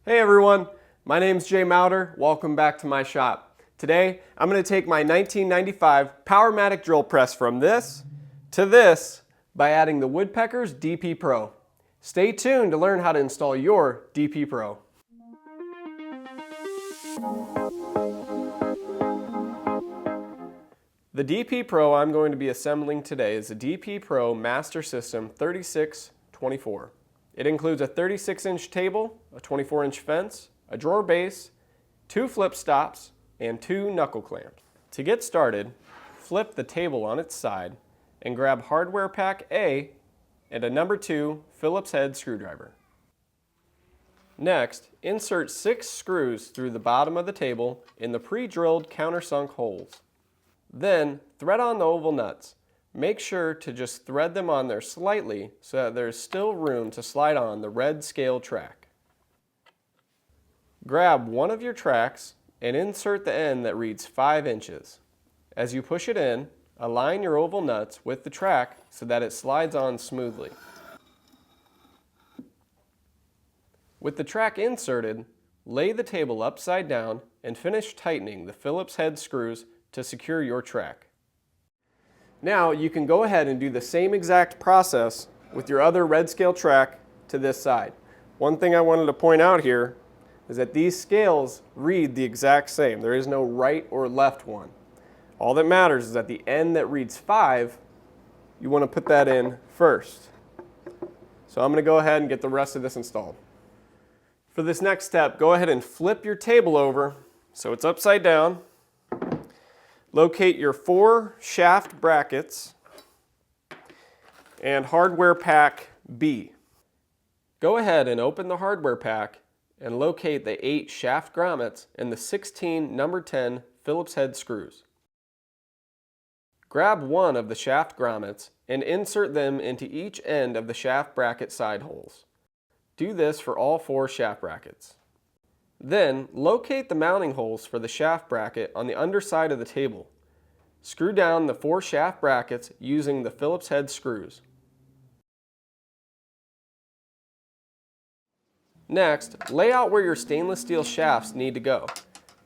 Hey everyone, my name's Jay Mauder. Welcome back to my shop. Today I'm going to take my 1995 Powermatic drill press from this to this by adding the Woodpeckers DP Pro. Stay tuned to learn how to install your DP Pro. The DP Pro I'm going to be assembling today is a DP Pro Master System 3624. It includes a 36-inch table, a 24-inch fence, a drawer base, 2 flip stops, and 2 knuckle clamps. To get started, flip the table on its side and grab hardware pack A and a number 2 Phillips head screwdriver. Next, insert 6 screws through the bottom of the table in the pre-drilled countersunk holes. Then, thread on the oval nuts. Make sure to just thread them on there slightly so that there is still room to slide on the red scale track. Grab one of your tracks and insert the end that reads 5 inches. As you push it in, align your oval nuts with the track so that it slides on smoothly. With the track inserted, lay the table upside down and finish tightening the Phillips head screws to secure your track. Now you can go ahead and do the same exact process with your other red scale track to this side. One thing I wanted to point out here is that these scales read the exact same. There is no right or left one. All that matters is that the end that reads 5, you want to put that in first. So I'm going to go ahead and get the rest of this installed. For this next step, go ahead and flip your table over so it's upside down. Locate your 4 shaft brackets and hardware pack B. Go ahead and open the hardware pack and locate the 8 shaft grommets and the 16 number 10 Phillips head screws. Grab one of the shaft grommets and insert them into each end of the shaft bracket side holes. Do this for all 4 shaft brackets. Then, locate the mounting holes for the shaft bracket on the underside of the table. Screw down the 4 shaft brackets using the Phillips head screws. Next, lay out where your stainless steel shafts need to go.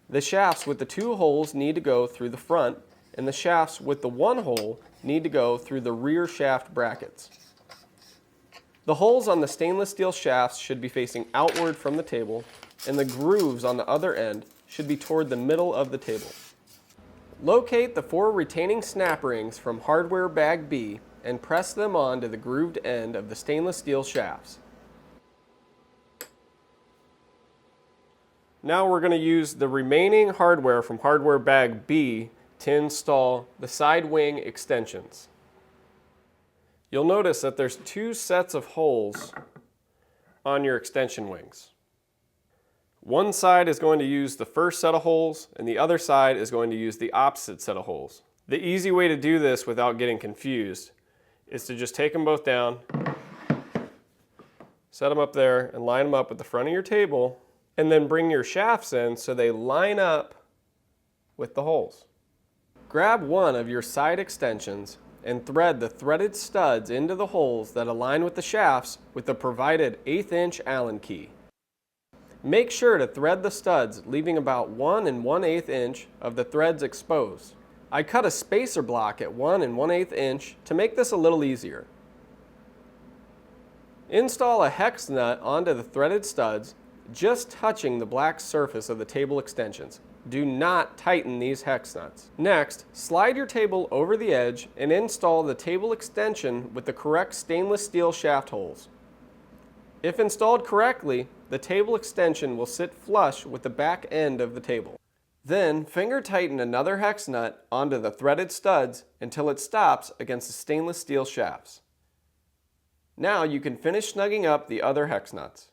The shafts with the 2 holes need to go through the front, and the shafts with the 1 hole need to go through the rear shaft brackets. The holes on the stainless steel shafts should be facing outward from the table, and the grooves on the other end should be toward the middle of the table. Locate the 4 retaining snap rings from hardware bag B and press them onto the grooved end of the stainless steel shafts. Now we're going to use the remaining hardware from hardware bag B to install the side wing extensions. You'll notice that there's 2 sets of holes on your extension wings. One side is going to use the first set of holes and the other side is going to use the opposite set of holes. The easy way to do this without getting confused is to just take them both down, set them up there and line them up at the front of your table, and then bring your shafts in so they line up with the holes. Grab one of your side extensions and thread the threaded studs into the holes that align with the shafts with the provided 1/8 inch Allen key. Make sure to thread the studs, leaving about 1 1/8 inch of the threads exposed. I cut a spacer block at 1 1/8 inch to make this a little easier. Install a hex nut onto the threaded studs, just touching the black surface of the table extensions. Do not tighten these hex nuts. Next, slide your table over the edge and install the table extension with the correct stainless steel shaft holes. If installed correctly, the table extension will sit flush with the back end of the table. Then, finger tighten another hex nut onto the threaded studs until it stops against the stainless steel shafts. Now you can finish snugging up the other hex nuts.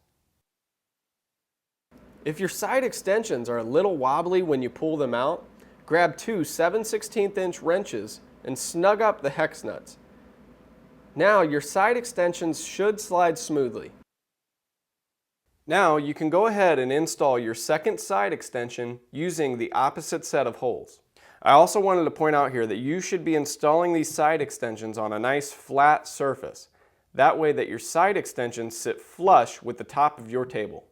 If your side extensions are a little wobbly when you pull them out, grab 2 7/16 inch wrenches and snug up the hex nuts. Now your side extensions should slide smoothly. Now you can go ahead and install your second side extension using the opposite set of holes. I also wanted to point out here that you should be installing these side extensions on a nice flat surface. That way that your side extensions sit flush with the top of your table.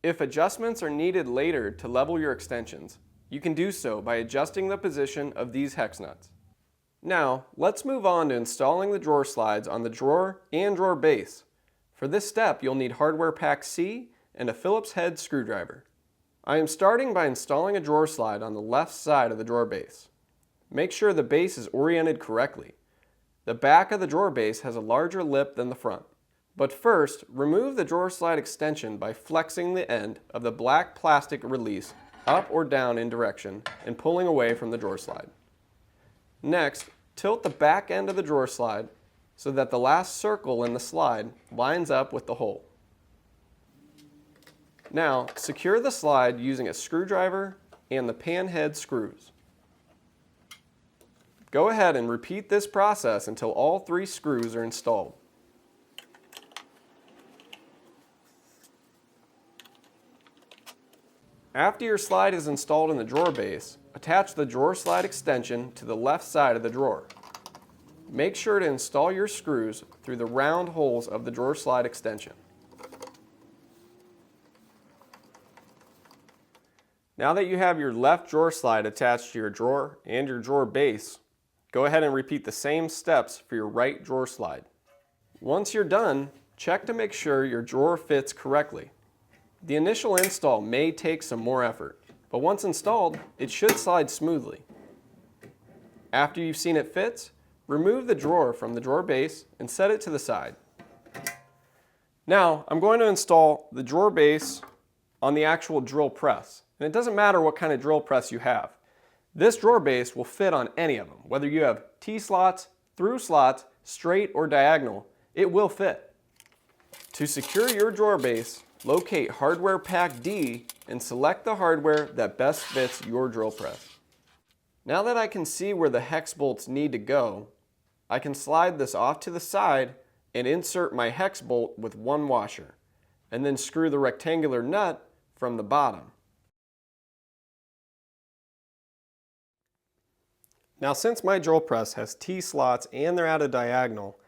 If adjustments are needed later to level your extensions, you can do so by adjusting the position of these hex nuts. Now, let's move on to installing the drawer slides on the drawer and drawer base. For this step, you'll need hardware pack C and a Phillips head screwdriver. I am starting by installing a drawer slide on the left side of the drawer base. Make sure the base is oriented correctly. The back of the drawer base has a larger lip than the front. But first, remove the drawer slide extension by flexing the end of the black plastic release up or down in direction and pulling away from the drawer slide. Next, tilt the back end of the drawer slide so that the last circle in the slide lines up with the hole. Now, secure the slide using a screwdriver and the pan head screws. Go ahead and repeat this process until all 3 screws are installed. After your slide is installed in the drawer base, attach the drawer slide extension to the left side of the drawer. Make sure to install your screws through the round holes of the drawer slide extension. Now that you have your left drawer slide attached to your drawer and your drawer base, go ahead and repeat the same steps for your right drawer slide. Once you're done, check to make sure your drawer fits correctly. The initial install may take some more effort, but once installed, it should slide smoothly. After you've seen it fits, remove the drawer from the drawer base and set it to the side. Now, I'm going to install the drawer base on the actual drill press. And it doesn't matter what kind of drill press you have. This drawer base will fit on any of them. Whether you have T-slots, through slots, straight or diagonal, it will fit. To secure your drawer base, locate hardware pack D and select the hardware that best fits your drill press. Now that I can see where the hex bolts need to go, I can slide this off to the side and insert my hex bolt with 1 washer, and then screw the rectangular nut from the bottom. Now, since my drill press has T-slots and they're at a diagonal,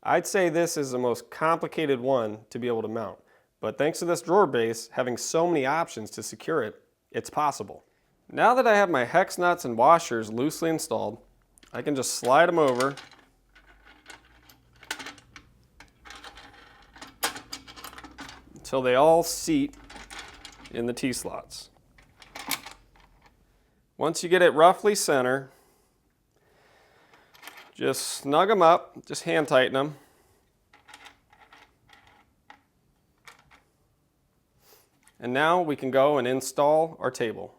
I'd say this is the most complicated one to be able to mount. But thanks to this drawer base having so many options to secure it, it's possible. Now that I have my hex nuts and washers loosely installed, I can just slide them over until they all seat in the T-slots. Once you get it roughly center, just snug them up, just hand tighten them. And now we can go and install our table.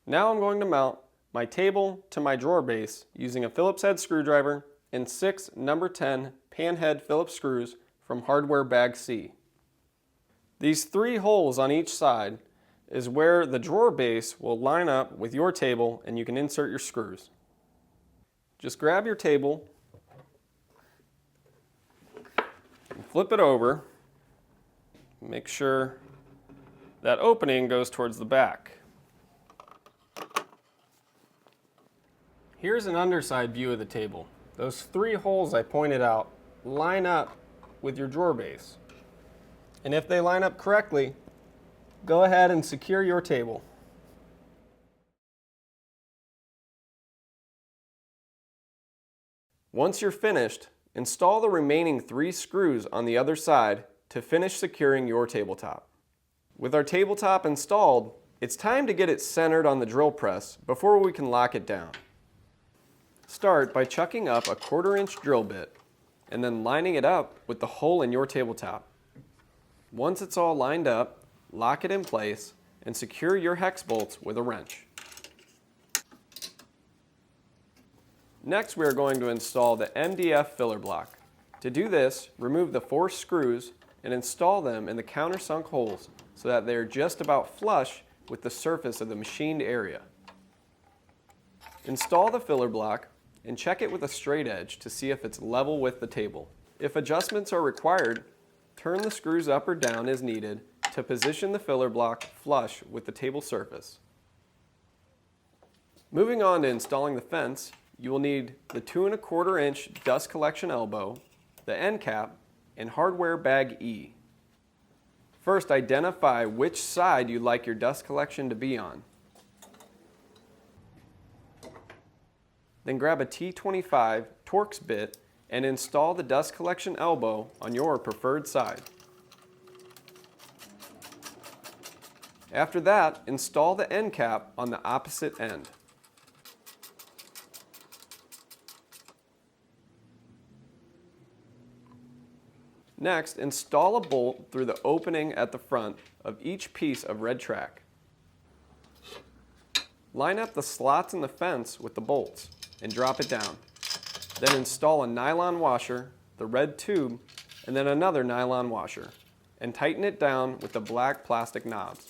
Now I'm going to mount my table to my drawer base using a Phillips head screwdriver and 6 number 10 pan head Phillips screws from hardware bag C. These 3 holes on each side is where the drawer base will line up with your table and you can insert your screws. Just grab your table and flip it over. Make sure that opening goes towards the back. Here's an underside view of the table. Those 3 holes I pointed out line up with your drawer base. And if they line up correctly, go ahead and secure your table. Once you're finished, install the remaining 3 screws on the other side to finish securing your tabletop. With our tabletop installed, it's time to get it centered on the drill press before we can lock it down. Start by chucking up a 1/4 inch drill bit and then lining it up with the hole in your tabletop. Once it's all lined up, lock it in place and secure your hex bolts with a wrench. Next, we are going to install the MDF filler block. To do this, remove the 4 screws and install them in the countersunk holes so that they are just about flush with the surface of the machined area. Install the filler block and check it with a straight edge to see if it's level with the table. If adjustments are required, turn the screws up or down as needed to position the filler block flush with the table surface. Moving on to installing the fence, you will need the 2 1/4 inch dust collection elbow, the end cap, and hardware bag E. First, identify which side you'd like your dust collection to be on. Then grab a T25 Torx bit and install the dust collection elbow on your preferred side. After that, install the end cap on the opposite end. Next, install a bolt through the opening at the front of each piece of red track. Line up the slots in the fence with the bolts and drop it down. Then install a nylon washer, the red tube, and then another nylon washer, and tighten it down with the black plastic knobs.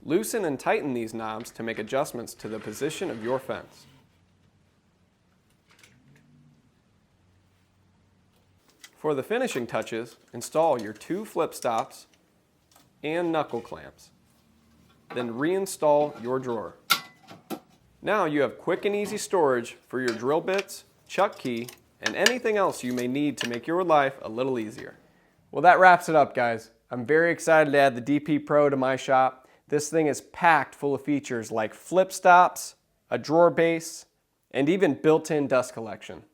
Loosen and tighten these knobs to make adjustments to the position of your fence. For the finishing touches, install your 2 flip stops and knuckle clamps. Then reinstall your drawer. Now you have quick and easy storage for your drill bits, chuck key, and anything else you may need to make your life a little easier. Well, that wraps it up, guys. I'm very excited to add the DP Pro to my shop. This thing is packed full of features like flip stops, a drawer base, and even built-in dust collection.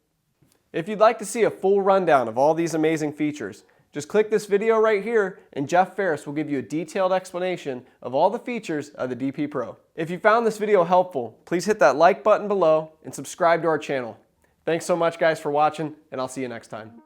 If you'd like to see a full rundown of all these amazing features, just click this video right here and Jeff Ferris will give you a detailed explanation of all the features of the DP Pro. If you found this video helpful, please hit that like button below and subscribe to our channel. Thanks so much, guys, for watching, and I'll see you next time.